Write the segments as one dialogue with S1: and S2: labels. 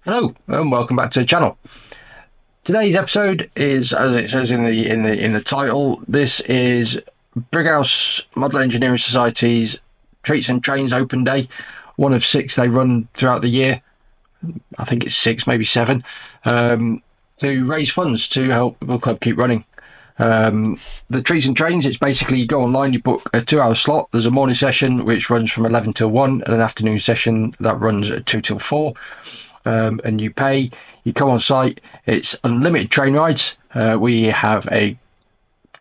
S1: Hello and welcome back to the channel. Today's episode is, as it says in the title, this is Brighouse Model Engineering Society's Treats and Trains Open Day, one of 6 they run throughout the year. I think it's 6, maybe 7, to raise funds to help the club keep running. The Treats and Trains, it's basically you go online, you book a 2-hour slot. There's a morning session which runs from 11 till 1 and an afternoon session that runs at 2 till 4. And you pay, you come on site, it's unlimited train rides. We have a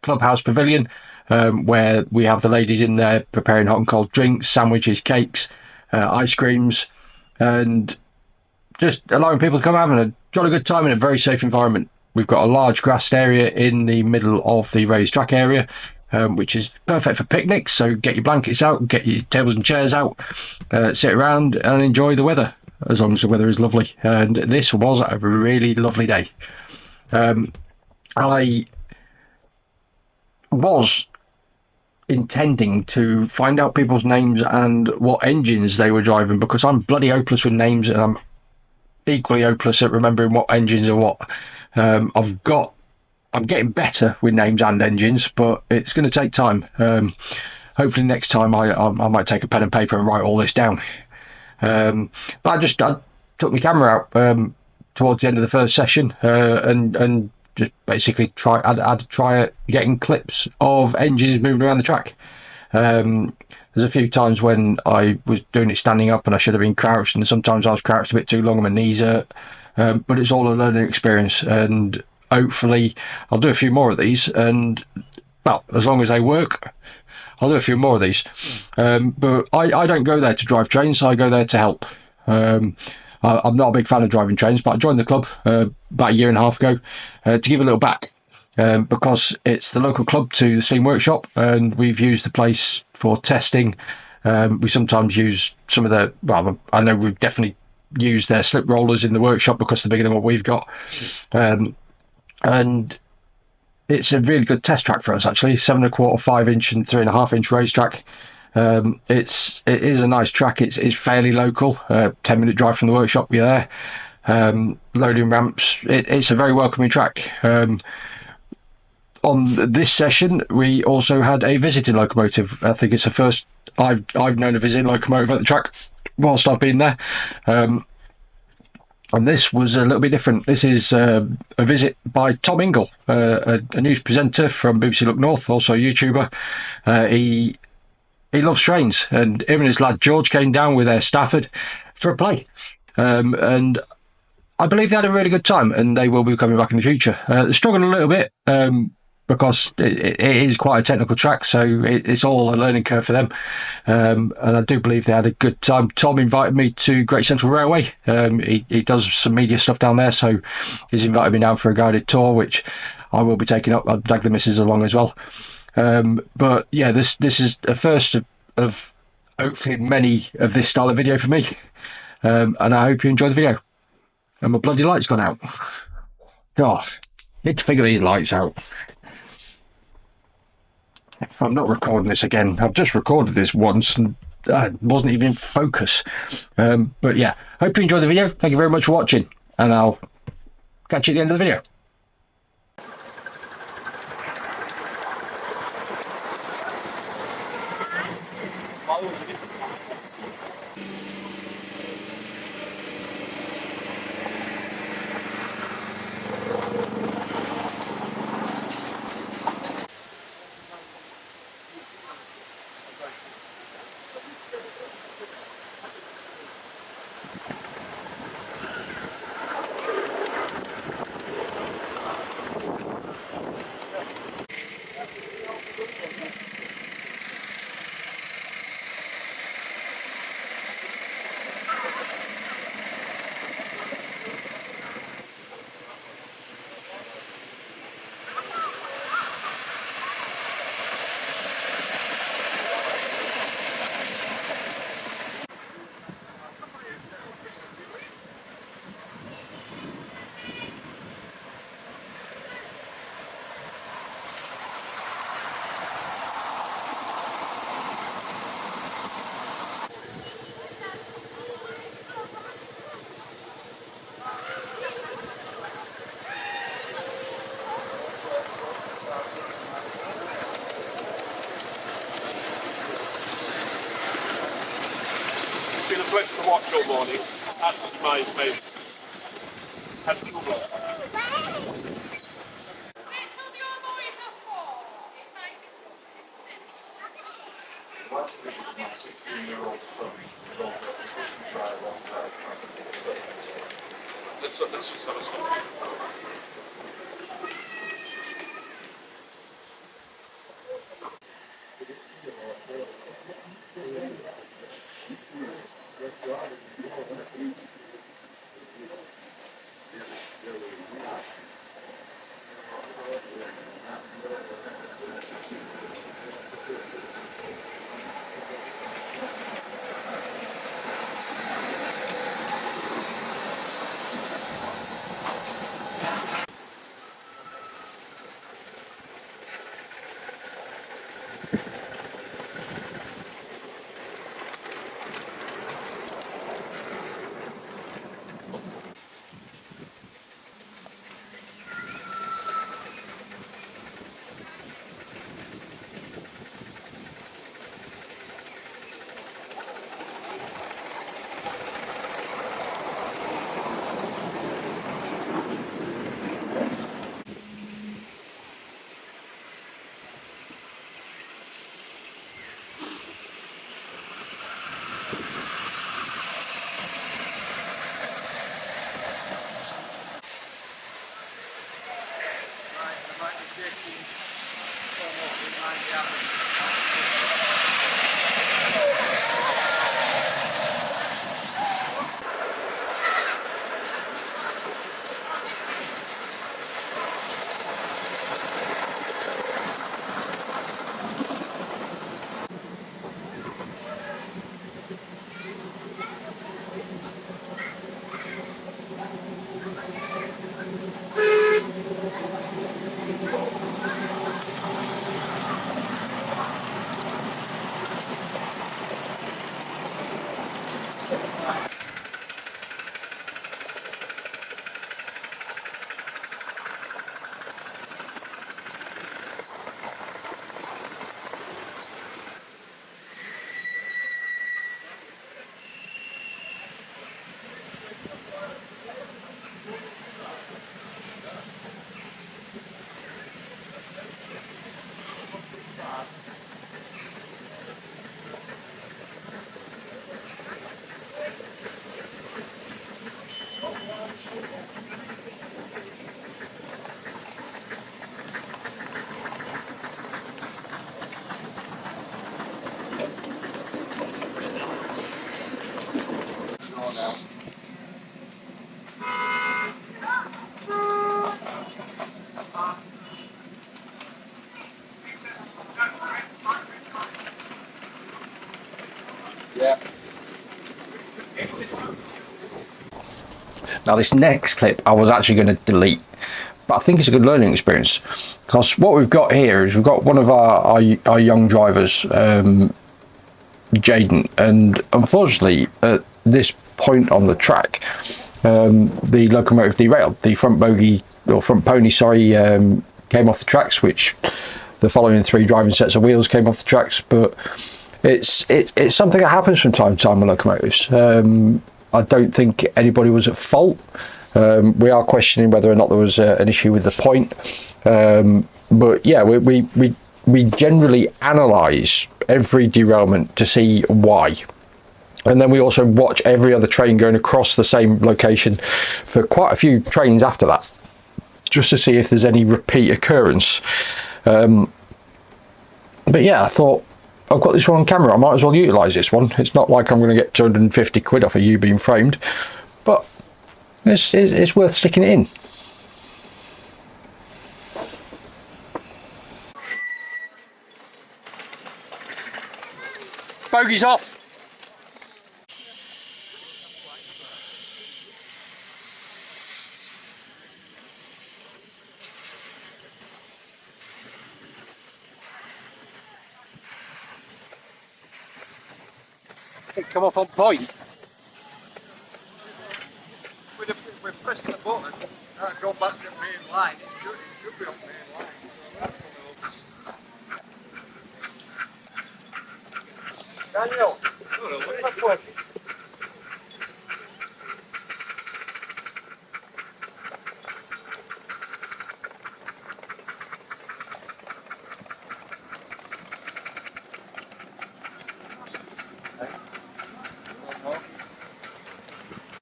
S1: clubhouse pavilion where we have the ladies in there preparing hot and cold drinks, sandwiches, cakes, ice creams, and just allowing people to come having a jolly good time in a very safe environment. We've got a large grassed area in the middle of the raised track area, which is perfect for picnics. So get your blankets out, get your tables and chairs out, sit around and enjoy the weather, as long as the weather is lovely. And this was a really lovely day. I was intending to find out people's names and what engines they were driving, because I'm bloody hopeless with names and I'm equally hopeless at remembering what engines are what. I'm getting better with names and engines, but it's going to take time. Hopefully next time I might take a pen and paper and write all this down. But I took my camera out towards the end of the first session and just basically try at getting clips of engines moving around the track. There's a few times when I was doing it standing up and I should have been crouched, and sometimes I was crouched a bit too long and my knees hurt. But it's all a learning experience, and hopefully I'll do a few more of these, and well, as long as they work, I'll do a few more of these. But I don't go there to drive trains, I go there to help. I'm not a big fan of driving trains, but I joined the club about a year and a half ago to give a little back. Because it's the local club to the steam workshop, and we've used the place for testing. We sometimes use some of the, well, I know we've definitely used their slip rollers in the workshop because they're bigger than what we've got. And it's a really good test track for us, actually. 7.25, 5-inch and 3.5-inch racetrack. It is a nice track. It's fairly local. 10-minute drive from the workshop. You're there. Loading ramps. It's a very welcoming track. On this session, we also had a visiting locomotive. I think it's the first I've known a visiting locomotive at the track whilst I've been there. And this was a little bit different. This is a visit by Tom Ingle, a news presenter from BBC Look North, also a YouTuber. He loves trains, and him and his lad George came down with their Stafford for a play. And I believe they had a really good time, and they will be coming back in the future. They struggled a little bit because it is quite a technical track, so it's all a learning curve for them. And I do believe they had a good time. Tom invited me to Great Central Railway. He does some media stuff down there, so he's invited me down for a guided tour, which I will be taking up. I'll drag the missus along as well. But yeah, this is a first of hopefully many of this style of video for me. And I hope you enjoy the video. And my bloody light's gone out. Gosh, need to figure these lights out. I'm not recording this again. I've just recorded this once and I wasn't even in focus. But yeah, hope you enjoyed the video. Thank you very much for watching, and I'll catch you at the end of the video.
S2: watch all morning. That's my favourite. Had trouble. Let's just have a stop. Yeah.
S1: Now this next clip I was actually going to delete, but I think it's a good learning experience, because what we've got here is we've got one of our young drivers, Jaden, and unfortunately at this point on the track, the locomotive derailed. The front bogie, or front pony, sorry, came off the tracks, which the following 3 driving sets of wheels came off the tracks. But it's something that happens from time to time with locomotives. I don't think anybody was at fault. We are questioning whether or not there was an issue with the point. But yeah, we generally analyse every derailment to see why. And then we also watch every other train going across the same location for quite a few trains after that, just to see if there's any repeat occurrence. But yeah, I thought, I've got this one on camera, I might as well utilise this one. It's not like I'm going to get 250 quid off of you being framed, but it's worth sticking it in. Bogey's off. Come off on point.
S3: We're pressing the button and go back to main line. It should be on main line. Daniel, what's working?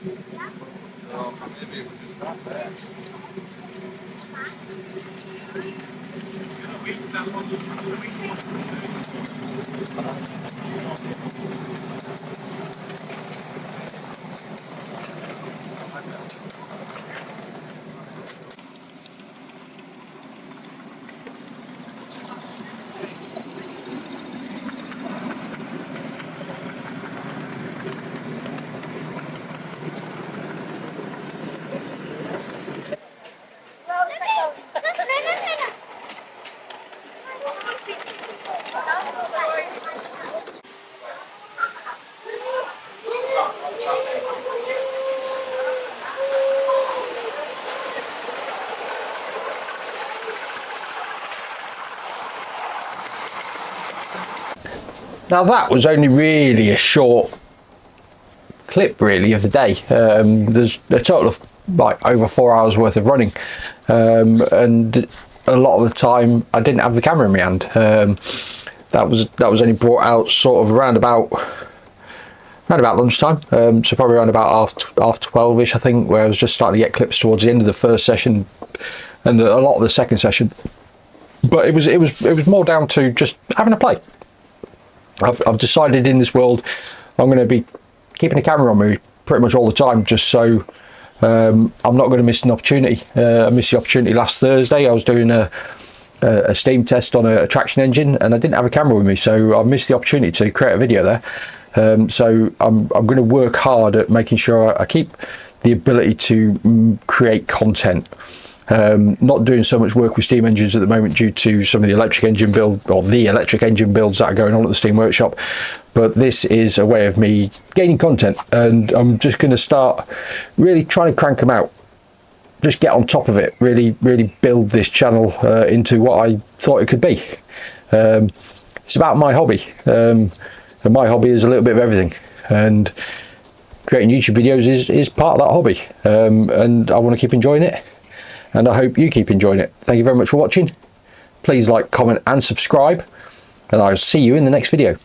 S3: So maybe it was just that bad.
S1: Now that was only really a short clip really of the day. There's a total of like over 4 hours worth of running, and a lot of the time I didn't have the camera in my hand. That was only brought out sort of around about lunchtime, so probably around about half 12ish, I think, where I was just starting to get clips towards the end of the first session and a lot of the second session. But it was more down to just having a play. I've decided in this world I'm going to be keeping a camera on me pretty much all the time, just so I'm not going to miss an opportunity. I missed the opportunity last Thursday. I was doing a steam test on a traction engine and I didn't have a camera with me, so I missed the opportunity to create a video there. So I'm going to work hard at making sure I keep the ability to create content. Not doing so much work with steam engines at the moment due to some of the electric engine builds that are going on at the Steam Workshop, but this is a way of me gaining content, and I'm just going to start really trying to crank them out, just get on top of it, really build this channel into what I thought it could be. It's about my hobby, and my hobby is a little bit of everything, and creating YouTube videos is part of that hobby, and I want to keep enjoying it. And I hope you keep enjoying it. Thank you very much for watching. Please like, comment and subscribe. And I'll see you in the next video.